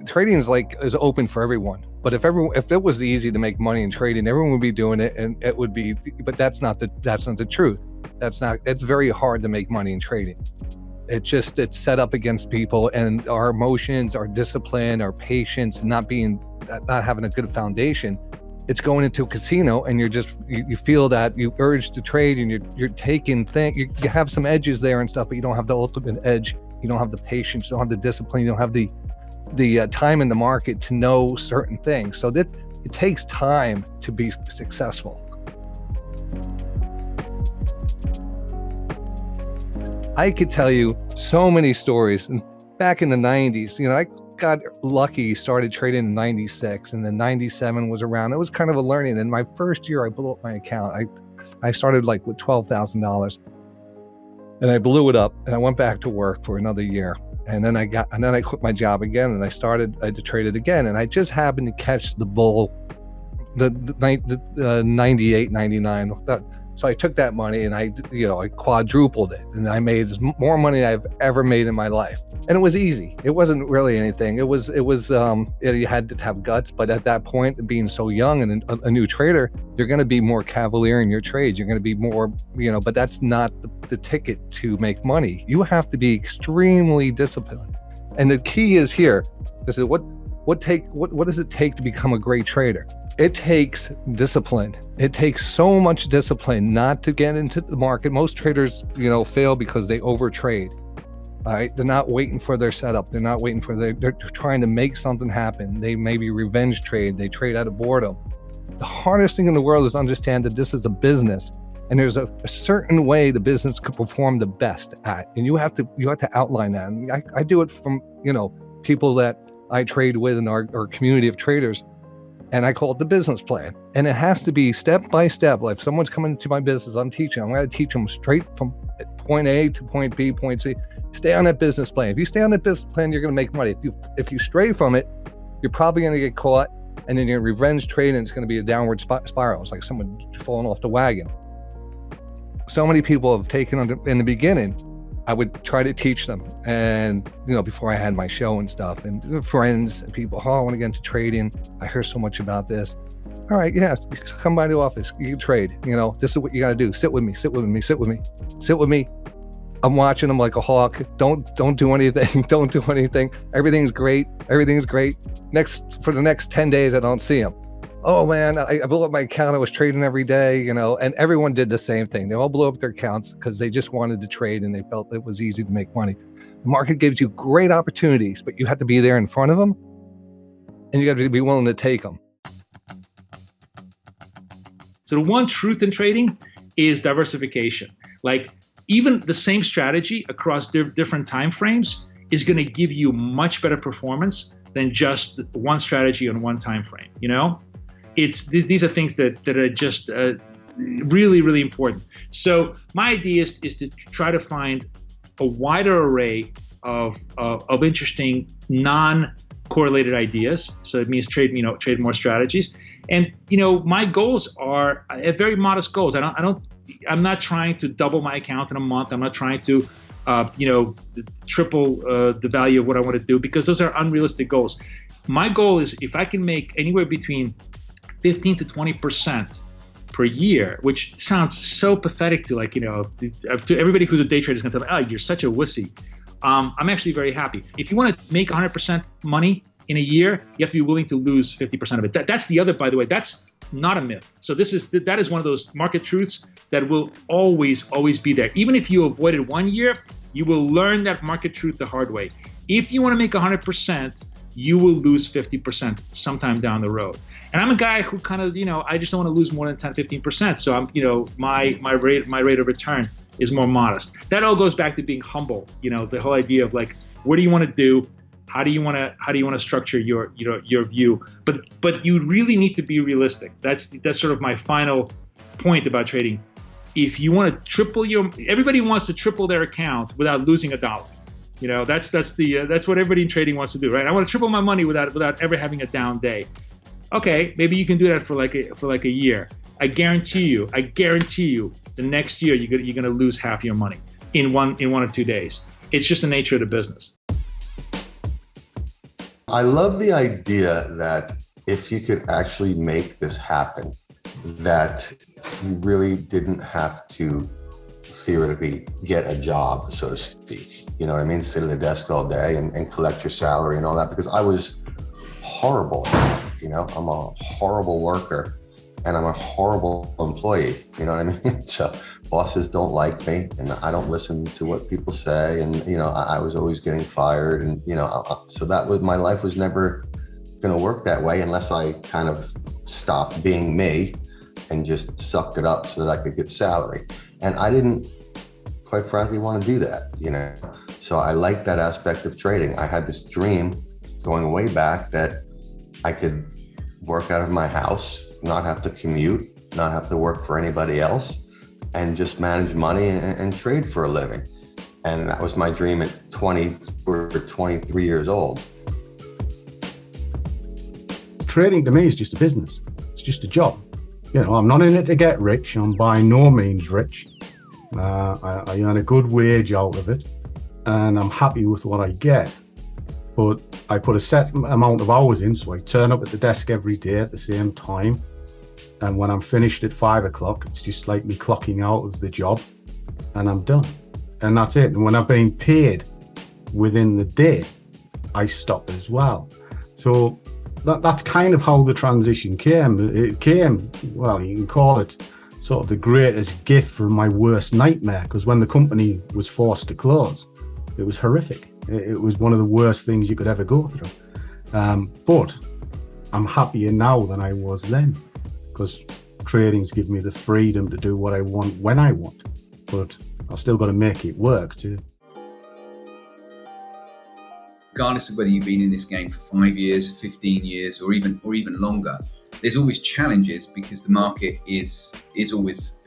trading is open for everyone. But if it was easy to make money in trading, everyone would be doing it, and it would be. But that's not the truth. It's very hard to make money in trading. It's set up against people and our emotions, our discipline, our patience, not having a good foundation. It's going into a casino and you feel that you urge to trade and you're taking things. You have some edges there and stuff, but you don't have the ultimate edge. You don't have the patience. You don't have the discipline. You don't have the time in the market to know certain things. So that it takes time to be successful. I could tell you so many stories. And back in the 90s, I got lucky, started trading in 96, and then 97 was around. It was kind of a learning. In my first year, I blew up my account. I started with $12,000, and I blew it up, and I went back to work for another year. And then I quit my job again, and I had to trade it again. And I just happened to catch the bull, the 98, 99. So I took that money and I quadrupled it, and I made more money than I've ever made in my life. And it was easy. It wasn't really anything. It was you had to have guts, but at that point, being so young and a new trader, you're going to be more cavalier in your trades. You're going to be more, but that's not the ticket to make money. You have to be extremely disciplined. And the key is here. This is what does it take to become a great trader? It takes discipline. It takes so much discipline not to get into the market. Most traders, fail because they overtrade. All right, they're not waiting for their setup. They're not waiting for they're trying to make something happen. They maybe revenge trade. They trade out of boredom. The hardest thing in the world is to understand that this is a business, and there's a certain way the business could perform the best at, and you have to outline that. And I do it from people that I trade with in our community of traders. And I call it the business plan. And it has to be step by step. Like if someone's coming into my business, I'm going to teach them straight from point A to point B, point C. Stay on that business plan. If you stay on that business plan, you're going to make money. If you stray from it, you're probably going to get caught, and then you're revenge trade, and it's going to be a downward spiral. It's like someone falling off the wagon. So many people have taken in the beginning. I would try to teach them, and before I had my show and stuff, and friends and people, I want to get into trading. I hear so much about this. All right, yeah, come by the office. You can trade. This is what you got to do. Sit with me. Sit with me. Sit with me. Sit with me. I'm watching them like a hawk. Don't do anything. Don't do anything. Everything's great. Everything's great. For the next 10 days, I don't see them. Oh man, I blew up my account. I was trading every day, and everyone did the same thing. They all blew up their accounts because they just wanted to trade and they felt it was easy to make money. The market gives you great opportunities, but you have to be there in front of them, and you got to be willing to take them. So the one truth in trading is diversification. Like even the same strategy across different time frames is going to give you much better performance than just one strategy on one time frame. These are things that are just really, really important. So my idea is to try to find a wider array of interesting non-correlated ideas. So it means trade more strategies. And my goals are very modest goals. I'm not trying to double my account in a month. I'm not trying to triple the value of what I want to do, because those are unrealistic goals. My goal is if I can make anywhere between 15 to 20% per year, which sounds so pathetic to to everybody who's a day trader is going to tell me, oh, you're such a wussy. I'm actually very happy. If you want to make 100% money in a year, you have to be willing to lose 50% of it. That's the other, by the way, that's not a myth. So that is one of those market truths that will always be there. Even if you avoid it 1 year, you will learn that market truth the hard way. If you want to make 100%, you will lose 50% sometime down the road. And I'm a guy who kind of, I just don't want to lose more than 10, 15%. So I'm, my rate of return is more modest. That all goes back to being humble. The whole idea of like, what do you want to do? How do you want to structure your view? But you really need to be realistic. That's sort of my final point about trading. If you want to triple everybody wants to triple their account without losing a dollar. That's what everybody in trading wants to do, right? I want to triple my money without ever having a down day. Okay, maybe you can do that for like a year. I guarantee you, the next year you're going to lose half your money in one or 2 days. It's just the nature of the business. I love the idea that if you could actually make this happen, that you really didn't have to theoretically get a job, so to speak. You know what I mean? Sit at a desk all day and collect your salary and all that, because I was horrible. You know, I'm a horrible worker and I'm a horrible employee. You know what I mean? So bosses don't like me and I don't listen to what people say. And, you know, I was always getting fired. And, you know, so that was, my life was never going to work that way unless I kind of stopped being me and just sucked it up so that I could get salary. And I didn't, quite frankly, want to do that, you know? So I liked that aspect of trading. I had this dream going way back that I could work out of my house, not have to commute, not have to work for anybody else, and just manage money and trade for a living. And that was my dream at 20 or 23 years old. Trading to me is just a business. It's just a job. You know, I'm not in it to get rich. I'm by no means rich. I earn a good wage out of it and I'm happy with what I get. But I put a set amount of hours in, so I turn up at the desk every day at the same time. And when I'm finished at 5 o'clock, it's just like me clocking out of the job and I'm done. And that's it. And when I've been paid within the day, I stop as well. So that's kind of how the transition came. It came, well, you can call it sort of the greatest gift from my worst nightmare, because when the company was forced to close, it was horrific. It was one of the worst things you could ever go through. But I'm happier now than I was then, because trading's given me the freedom to do what I want when I want. But I've still got to make it work too. Regardless of whether you've been in this game for 5 years, 15 years, or even longer, there's always challenges because the market is always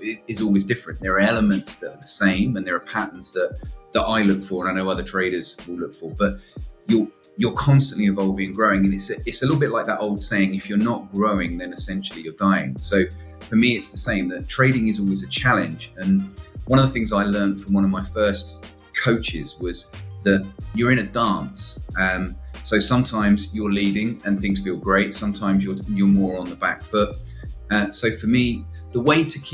different. There are elements that are the same, and there are patterns that I look for, and I know other traders will look for. But you're constantly evolving and growing, and it's a little bit like that old saying: if you're not growing, then essentially you're dying. So for me, it's the same. That trading is always a challenge, and one of the things I learned from one of my first coaches was that you're in a dance. So sometimes you're leading and things feel great. Sometimes you're more on the back foot. So for me, the way that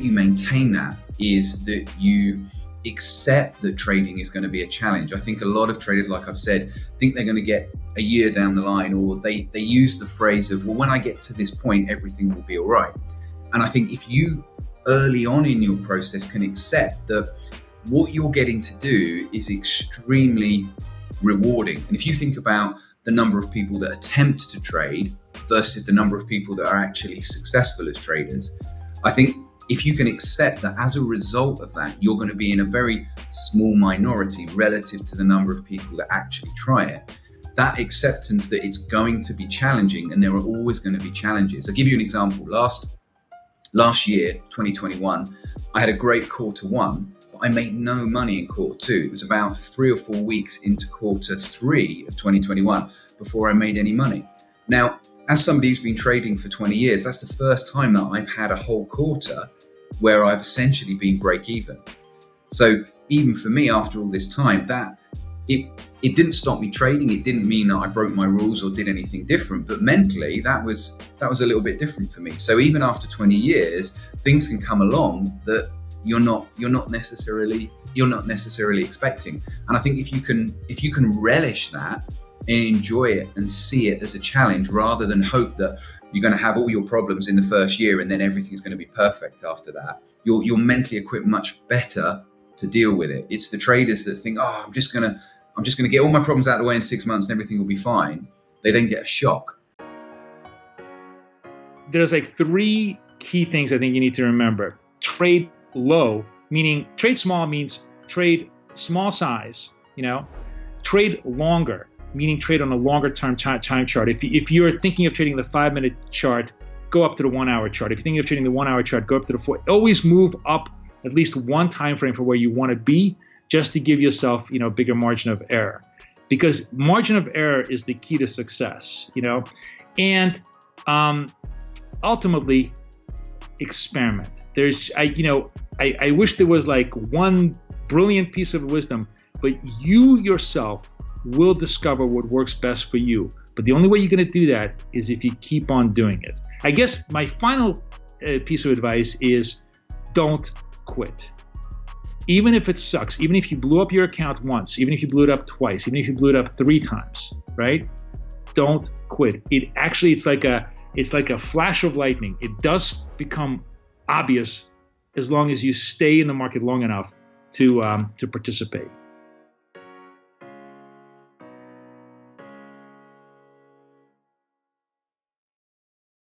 you maintain that is that you accept that trading is going to be a challenge. I think a lot of traders, like I've said, think they're going to get a year down the line, or they use the phrase of, well, when I get to this point, everything will be all right. And I think if you early on in your process can accept that what you're getting to do is extremely rewarding. And if you think about the number of people that attempt to trade versus the number of people that are actually successful as traders, I think if you can accept that as a result of that, you're going to be in a very small minority relative to the number of people that actually try it. That acceptance that it's going to be challenging, and there are always going to be challenges. I'll give you an example. Last year, 2021, I had a great quarter one, but I made no money in quarter two. It was about 3 or 4 weeks into quarter three of 2021 before I made any money. Now, as somebody who's been trading for 20 years, that's the first time that I've had a whole quarter where I've essentially been break even. So even for me, after all this time, that it didn't stop me trading. It didn't mean that I broke my rules or did anything different, but mentally that was a little bit different for me. So even after 20 years, things can come along that you're not necessarily expecting. And I think if you can relish that and enjoy it and see it as a challenge, rather than hope that you're going to have all your problems in the first year and then everything's going to be perfect after that, you're mentally equipped much better to deal with it. It's the traders that think, oh, I'm just going to get all my problems out of the way in 6 months and everything will be fine. They then get a shock. There's like 3 key things I think you need to remember. Trade low, meaning trade small means trade small size, trade longer, meaning trade on a longer term time chart. If you're thinking of trading the 5-minute chart, go up to the 1-hour chart. If you're thinking of trading the 1-hour chart, go up to the 4. Always move up at least one time frame for where you want to be, just to give yourself, a bigger margin of error, because margin of error is the key to success, and ultimately experiment. I wish there was like one brilliant piece of wisdom, but you yourself will discover what works best for you. But the only way you're going to do that is if you keep on doing it. I guess my final piece of advice is don't quit. Even if it sucks, even if you blew up your account once, even if you blew it up twice, even if you blew it up 3 times, right? Don't quit. It's like a flash of lightning. It does become obvious as long as you stay in the market long enough to participate.